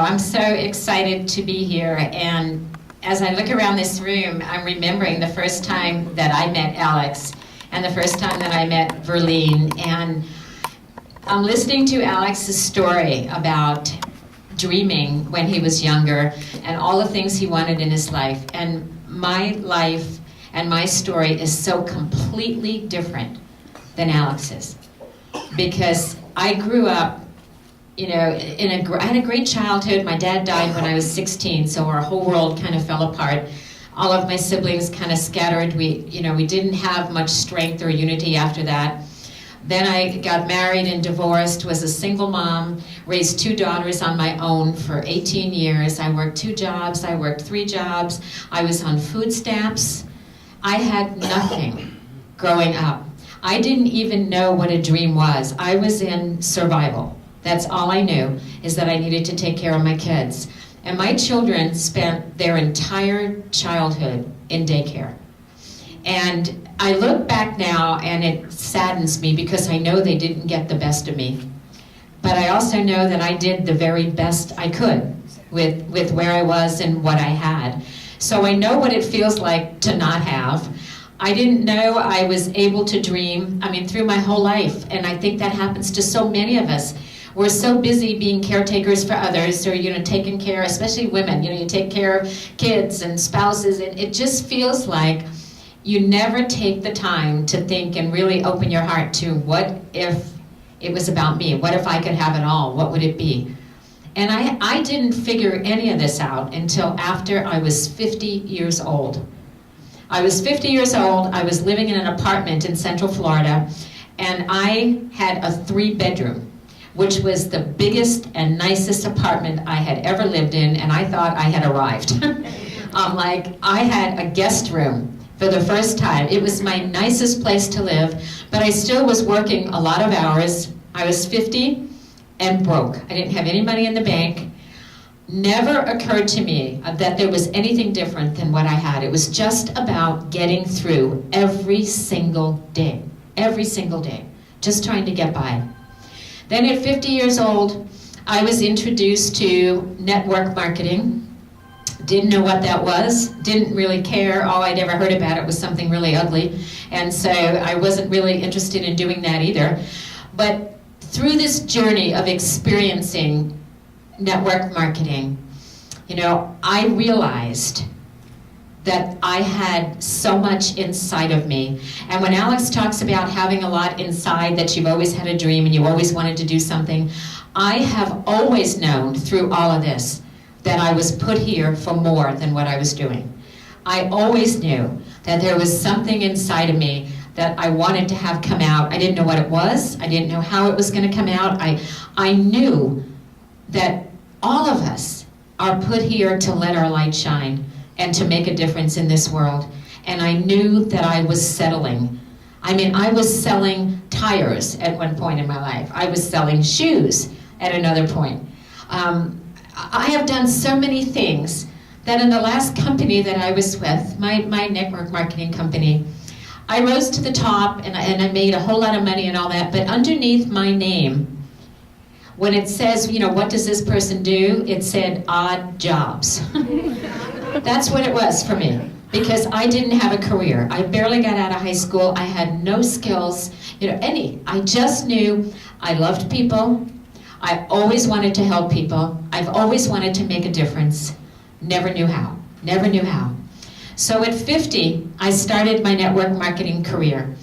I'm so excited to be here, and as I look around this room, I'm remembering the first time that I met ARIIX and the first time that I met Lynn, and I'm listening to ARIIX's story about dreaming when he was younger and all the things he wanted in his life, and my life and my story is so completely different than ARIIX's, because I grew up, you know, I had a great childhood. My dad died when I was 16, so our whole world kind of fell apart. All of my siblings kind of scattered. We didn't have much strength or unity after that. Then I got married and divorced, was a single mom, raised 2 daughters on my own for 18 years. I worked 2 jobs, I worked 3 jobs. I was on food stamps. I had nothing growing up. I didn't even know what a dream was. I was in survival. That's all I knew, is that I needed to take care of my kids. And my children spent their entire childhood in daycare. And I look back now and it saddens me because I know they didn't get the best of me. But I also know that I did the very best I could with where I was and what I had. So I know what it feels like to not have. I didn't know I was able to dream, through my whole life. And I think that happens to so many of us. We're so busy being caretakers for others, or taking care, especially women. You take care of kids and spouses, and it just feels like you never take the time to think and really open your heart to what if it was about me? What if I could have it all? What would it be? And I didn't figure any of this out until after I was 50 years old. I was 50 years old. I was living in an apartment in Central Florida, and I had a 3-bedroom. Which was the biggest and nicest apartment I had ever lived in, and I thought I had arrived. I had a guest room for the first time. It was my nicest place to live, but I still was working a lot of hours. I was 50 and broke. I didn't have any money in the bank. Never occurred to me that there was anything different than what I had. It was just about getting through every single day, just trying to get by. Then at 50 years old, I was introduced to network marketing. Didn't know what that was, didn't really care. All I'd ever heard about it was something really ugly. And so I wasn't really interested in doing that either. But through this journey of experiencing network marketing, I realized that I had so much inside of me. And when ARIIX talks about having a lot inside, that you've always had a dream and you always wanted to do something, I have always known through all of this that I was put here for more than what I was doing. I always knew that there was something inside of me that I wanted to have come out. I didn't know what it was. I didn't know how it was going to come out. I knew that all of us are put here to let our light shine and to make a difference in this world. And I knew that I was settling. I was selling tires at one point in my life. I was selling shoes at another point. I have done so many things that in the last company that I was with, my network marketing company, I rose to the top and I made a whole lot of money and all that, but underneath my name, when it says, what does this person do? It said odd jobs. That's what it was for me, because I didn't have a career. I barely got out of high school. I had no skills, any. I just knew I loved people. I always wanted to help people. I've always wanted to make a difference. Never knew how. So at 50, I started my network marketing career.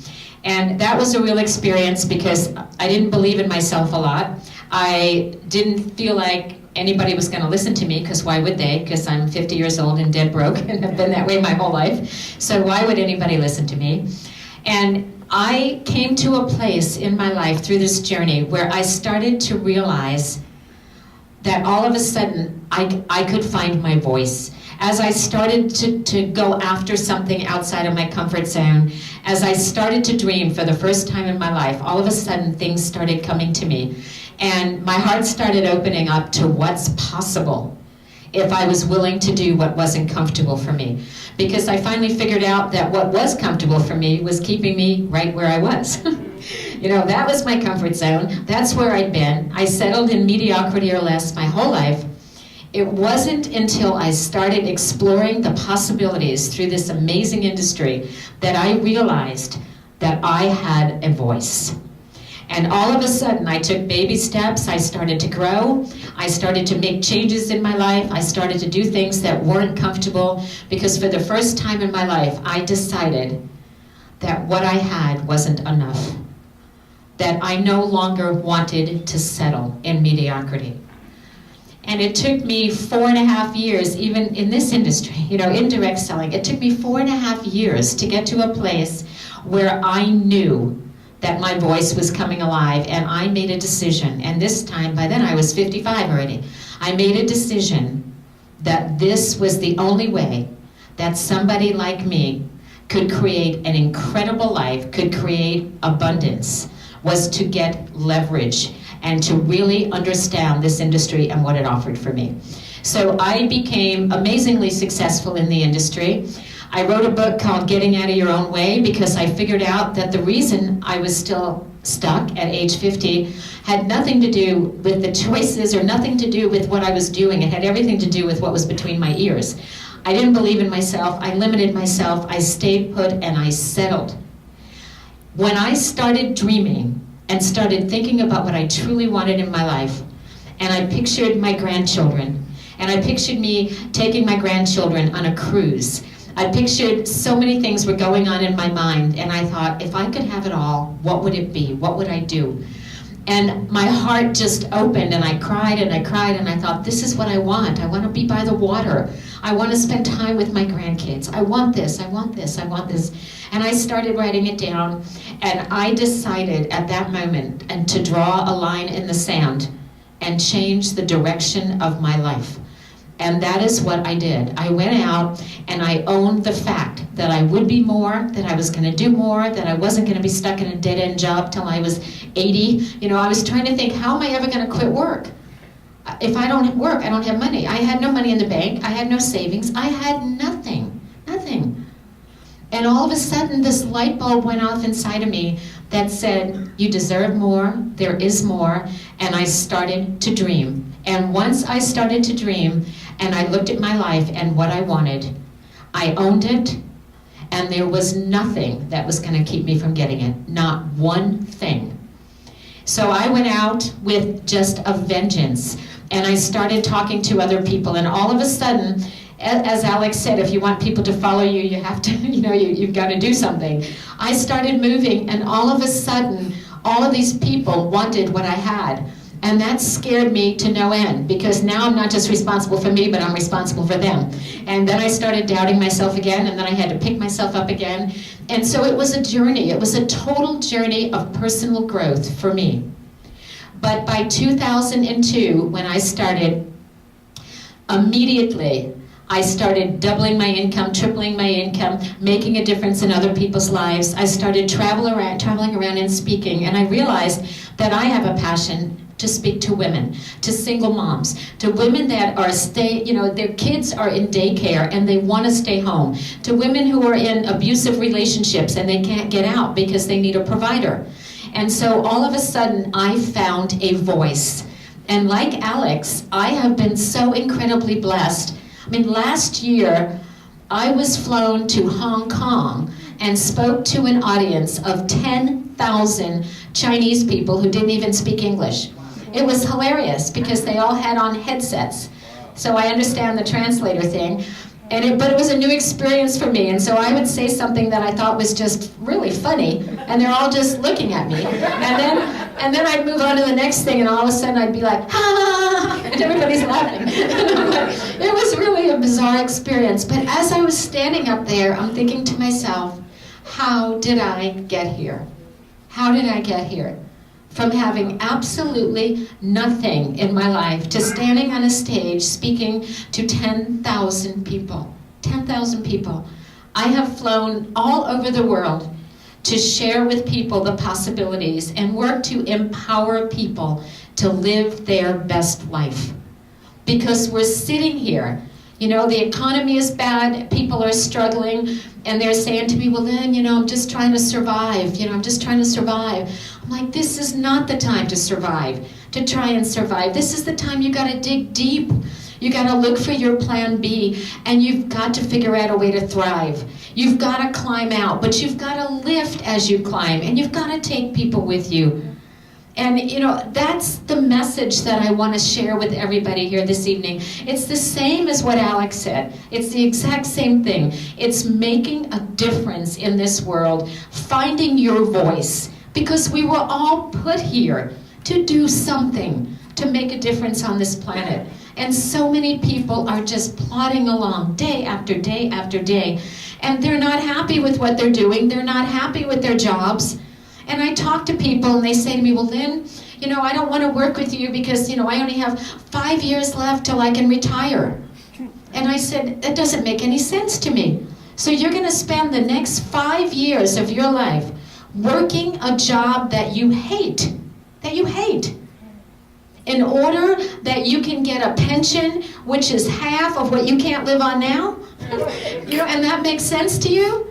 And that was a real experience because I didn't believe in myself a lot. I didn't feel like anybody was going to listen to me, because why would they? Because I'm 50 years old and dead broke and have been that way my whole life. So why would anybody listen to me? And I came to a place in my life through this journey where I started to realize that all of a sudden I could find my voice. As I started to go after something outside of my comfort zone, as I started to dream for the first time in my life, all of a sudden things started coming to me. And my heart started opening up to what's possible if I was willing to do what wasn't comfortable for me. Because I finally figured out that what was comfortable for me was keeping me right where I was. That was my comfort zone. That's where I'd been. I settled in mediocrity or less my whole life. It wasn't until I started exploring the possibilities through this amazing industry that I realized that I had a voice. And all of a sudden, I took baby steps. I started to grow. I started to make changes in my life. I started to do things that weren't comfortable, because for the first time in my life, I decided that what I had wasn't enough, that I no longer wanted to settle in mediocrity. And it took me 4.5 years, even in this industry, in direct selling, it took me 4.5 years to get to a place where I knew that my voice was coming alive, and I made a decision. And this time, by then I was 55 already, I made a decision that this was the only way that somebody like me could create an incredible life, could create abundance, was to get leverage and to really understand this industry and what it offered for me. So I became amazingly successful in the industry. I wrote a book called Getting Out of Your Own Way, because I figured out that the reason I was still stuck at age 50 had nothing to do with the choices or nothing to do with what I was doing. It had everything to do with what was between my ears. I didn't believe in myself. I limited myself. I stayed put, and I settled. When I started dreaming and started thinking about what I truly wanted in my life, and I pictured my grandchildren, and I pictured me taking my grandchildren on a cruise, I pictured so many things were going on in my mind, and I thought, if I could have it all, what would it be? What would I do? And my heart just opened, and I cried and I cried, and I thought, this is what I want. I want to be by the water. I want to spend time with my grandkids. I want this, I want this, I want this. And I started writing it down, and I decided at that moment and to draw a line in the sand and change the direction of my life. And that is what I did. I went out and I owned the fact that I would be more, that I was going to do more, that I wasn't going to be stuck in a dead-end job till I was 80. I was trying to think, how am I ever going to quit work? If I don't work, I don't have money. I had no money in the bank. I had no savings. I had nothing. And all of a sudden, this light bulb went off inside of me that said, you deserve more, there is more, and I started to dream. And once I started to dream, and I looked at my life and what I wanted, I owned it, and there was nothing that was going to keep me from getting it, not one thing. So I went out with just a vengeance, and I started talking to other people, and all of a sudden, as Alex said, if you want people to follow you, you have to, you've got to do something. I started moving, and all of a sudden, all of these people wanted what I had. And that scared me to no end, because now I'm not just responsible for me, but I'm responsible for them. And then I started doubting myself again, and then I had to pick myself up again. And so it was a journey. It was a total journey of personal growth for me. But by 2002, when I started, immediately, I started doubling my income, tripling my income, making a difference in other people's lives. I started traveling around and speaking, and I realized that I have a passion to speak to women, to single moms, to women that are their kids are in daycare and they want to stay home, to women who are in abusive relationships and they can't get out because they need a provider. And so all of a sudden I found a voice. And like Alex, I have been so incredibly blessed. Last year, I was flown to Hong Kong and spoke to an audience of 10,000 Chinese people who didn't even speak English. It was hilarious because they all had on headsets. So I understand the translator thing. But it was a new experience for me. And so I would say something that I thought was just really funny, and they're all just looking at me. And then I'd move on to the next thing, and all of a sudden I'd be like, ha, and everybody's laughing. It was really a bizarre experience. But as I was standing up there, I'm thinking to myself, how did I get here? How did I get here? From having absolutely nothing in my life to standing on a stage speaking to 10,000 people. 10,000 people. I have flown all over the world to share with people the possibilities and work to empower people to live their best life. Because we're sitting here, the economy is bad, people are struggling, and they're saying to me, well, Lynn, I'm just trying to survive. I'm just trying to survive. I'm like, this is not the time to survive, to try and survive. This is the time you got to dig deep. You got to look for your plan B, and you've got to figure out a way to thrive. You've got to climb out, but you've got to lift as you climb, and you've got to take people with you. And, that's the message that I want to share with everybody here this evening. It's the same as what Alex said. It's the exact same thing. It's making a difference in this world, finding your voice, because we were all put here to do something, to make a difference on this planet. And so many people are just plodding along day after day after day, and they're not happy with what they're doing. They're not happy with their jobs. And I talk to people, and they say to me, well, Lynn, I don't want to work with you because, I only have 5 years left till I can retire. And I said, that doesn't make any sense to me. So you're going to spend the next 5 years of your life working a job that you hate, in order that you can get a pension, which is half of what you can't live on now? And that makes sense to you?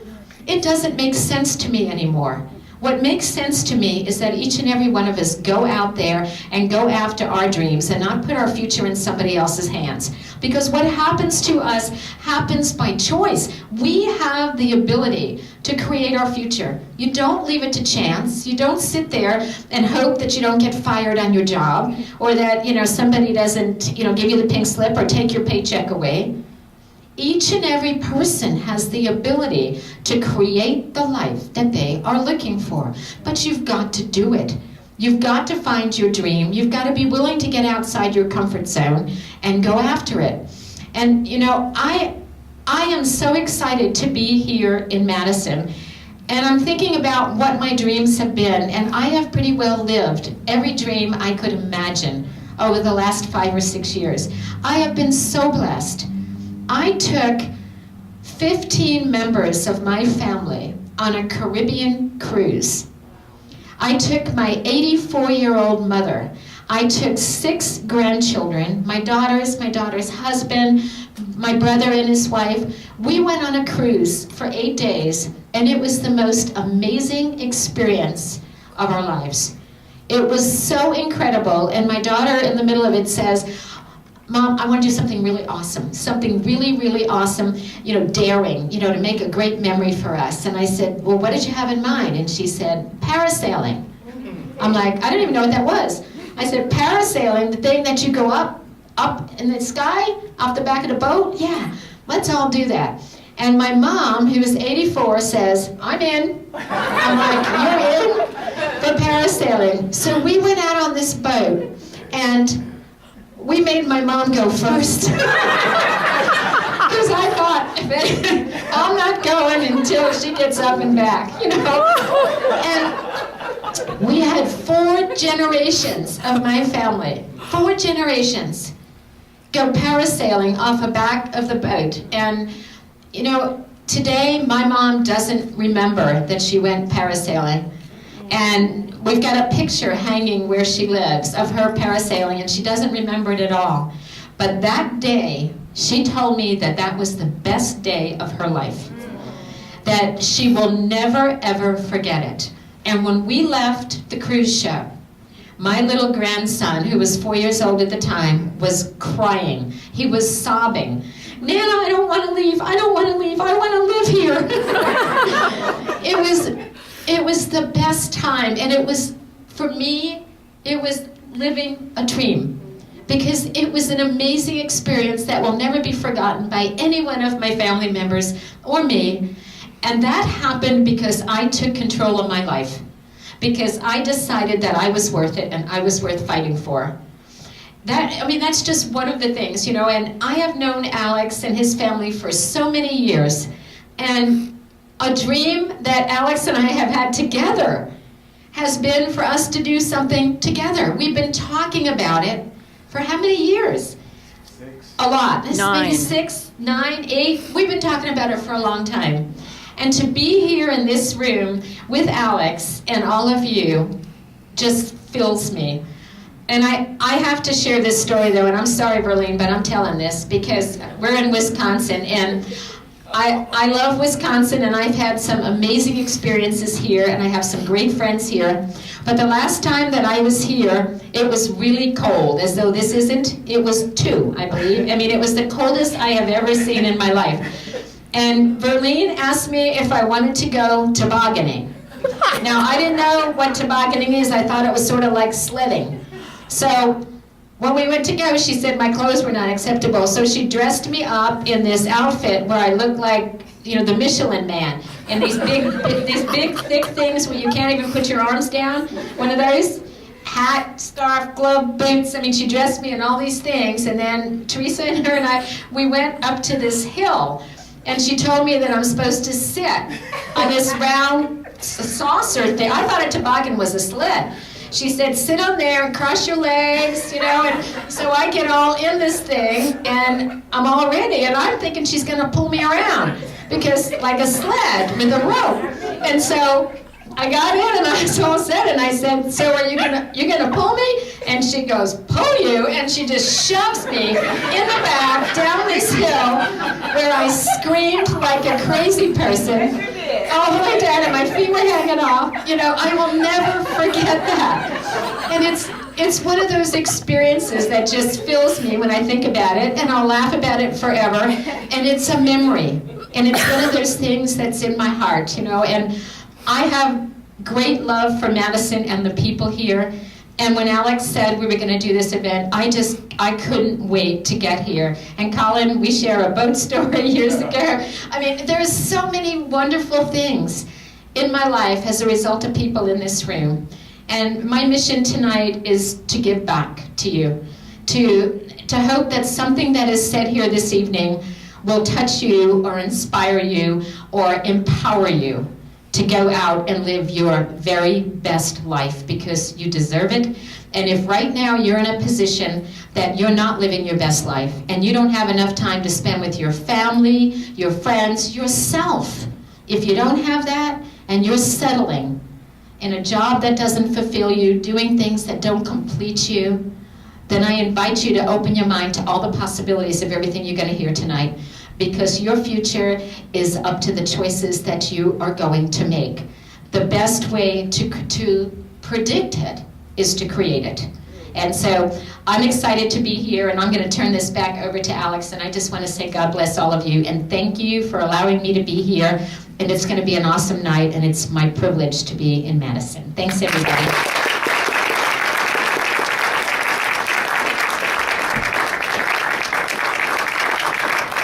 It doesn't make sense to me anymore. What makes sense to me is that each and every one of us go out there and go after our dreams and not put our future in somebody else's hands. Because what happens to us happens by choice. We have the ability to create our future. You don't leave it to chance. You don't sit there and hope that you don't get fired on your job, or that somebody doesn't give you the pink slip or take your paycheck away. Each and every person has the ability to create the life that they are looking for. But you've got to do it. You've got to find your dream. You've got to be willing to get outside your comfort zone and go after it. And, I am so excited to be here in Madison. And I'm thinking about what my dreams have been. And I have pretty well lived every dream I could imagine over the last 5 or 6 years. I have been so blessed. I took 15 members of my family on a Caribbean cruise. I took my 84-year-old mother. I took 6 grandchildren, my daughter's husband, my brother and his wife. We went on a cruise for 8 days, and it was the most amazing experience of our lives. It was so incredible, and my daughter in the middle of it says, Mom, I want to do something really awesome, something really, really awesome, daring, to make a great memory for us. And I said, well, what did you have in mind? And she said, parasailing. I'm like, I don't even know what that was. I said, parasailing, the thing that you go up in the sky, off the back of the boat? Yeah, let's all do that. And my mom, who was 84, says, I'm in. I'm like, you're in for parasailing. So we went out on this boat, and we made my mom go first. Because I thought, I'm not going until she gets up and back, And we had 4 generations of my family, 4 generations, go parasailing off the back of the boat. And, today my mom doesn't remember that she went parasailing. And we've got a picture hanging where she lives of her parasailing, and she doesn't remember it at all. But that day, she told me that that was the best day of her life. That she will never, ever forget it. And when we left the cruise ship, my little grandson, who was 4 years old at the time, was crying. He was sobbing. Nana, I don't want to leave. I don't want to leave. I want to live here. It was the best time, and it was, for me, it was living a dream, because it was an amazing experience that will never be forgotten by any one of my family members or me. And that happened because I took control of my life, because I decided that I was worth it and I was worth fighting for. That's just one of the things, and I have known Alex and his family for so many years, and a dream that Alex and I have had together has been for us to do something together. We've been talking about it for how many years? 6. A lot. 9. Maybe 6, 9, 8. We've been talking about it for a long time. And to be here in this room with Alex and all of you just fills me. And I have to share this story, though, and I'm sorry, Verlene, but I'm telling this because we're in Wisconsin, and I love Wisconsin, and I've had some amazing experiences here, and I have some great friends here. But the last time that I was here, it was really cold, as though this isn't. It was 2, I believe. I mean, it was the coldest I have ever seen in my life. And Verlene asked me if I wanted to go tobogganing. Now, I didn't know what tobogganing is. I thought it was sort of like sledding. So when we went to go, she said my clothes were not acceptable. So she dressed me up in this outfit where I looked like, you know, the Michelin Man. And these big, thick things where you can't even put your arms down. One of those. Hat, scarf, glove, boots. I mean, she dressed me in all these things. And then Teresa and her and I, we went up to this hill. And she told me that I'm supposed to sit on this round saucer thing. I thought a toboggan was a sled. She said, sit on there and cross your legs, you know, and so I get all in this thing, and I'm all ready, and I'm thinking she's going to pull me around, because like a sled with a rope. And so I got in, and I was all set, and I said, so are you're gonna pull me? And she goes, pull you? And she just shoves me in the back down this hill, where I screamed like a crazy person, all the way down, and my feet were hanging off. You know, I will never forget that. And it's one of those experiences that just fills me when I think about it, and I'll laugh about it forever. And it's a memory, and it's one of those things that's in my heart, you know. And I have great love for Madison and the people here. And when Alex said we were going to do this event, I couldn't wait to get here. And Colin, we share a boat story years ago. I mean, there's so many wonderful things in my life as a result of people in this room. And my mission tonight is to give back to you, to hope that something that is said here this evening will touch you or inspire you or empower you to go out and live your very best life, because you deserve it. And if right now you're in a position that you're not living your best life, and you don't have enough time to spend with your family, your friends, yourself, if you don't have that, and you're settling in a job that doesn't fulfill you, doing things that don't complete you, then I invite you to open your mind to all the possibilities of everything you're going to hear tonight, because your future is up to the choices that you are going to make. The best way to predict it is to create it. And so I'm excited to be here, and I'm going to turn this back over to Alex, and I just want to say God bless all of you, and thank you for allowing me to be here. And it's going to be an awesome night, and it's my privilege to be in Madison. Thanks, everybody.